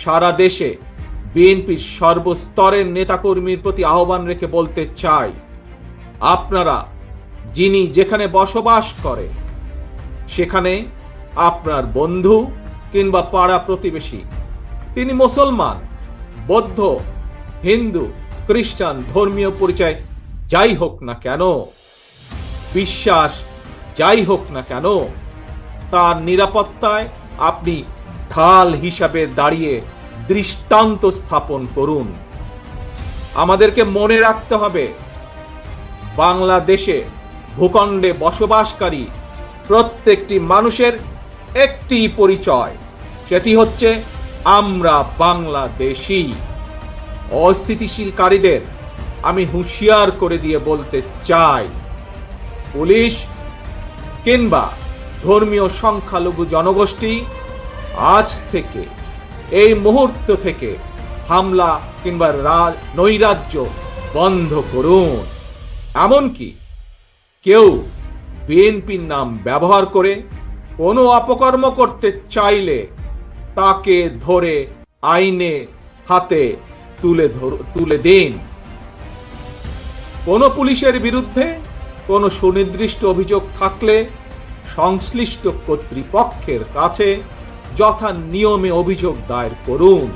সারা দেশে বিএনপির সর্বস্তরের নেতাকর্মীর প্রতি আহ্বান রেখে বলতে চাই, আপনারা যিনি যেখানে বসবাস করে সেখানে আপনার বন্ধু কিংবা পাড়া প্রতিবেশী, তিনি মুসলমান, বৌদ্ধ, হিন্দু, খ্রিস্টান, ধর্মীয় পরিচয় যাই হোক না কেন, বিশ্বাস যাই হোক না কেন, তার নিরাপত্তায় আপনি ঢাল হিসাবে দাঁড়িয়ে দৃষ্টান্ত স্থাপন করুন। আমাদেরকে মনে রাখতে হবে, বাংলাদেশে ভূখণ্ডে বসবাসকারী প্রত্যেকটি মানুষের একটি পরিচয়, সেটি হচ্ছে আমরা বাংলাদেশী। অস্থিতিশীলকারীদের আমি হুঁশিয়ার করে দিয়ে বলতে চাই, পুলিশ কিংবা ধর্মীয় সংখ্যালঘু জনগোষ্ঠী আজ থেকে, এই মুহূর্ত থেকে হামলা কিংবা নৈরাজ্য বন্ধ করুন। এমনকি কেউ বিএনপির নাম ব্যবহার করে কোনো অপকর্ম করতে চাইলে তাকে ধরে আইনে হাতে তুলে দিন। কোনো পুলিশের বিরুদ্ধে কোনো সুনির্দিষ্ট অভিযোগ থাকলে সংশ্লিষ্ট কর্তৃপক্ষের কাছে যথা নিয়মে অভিযোগ দায়ের করুন।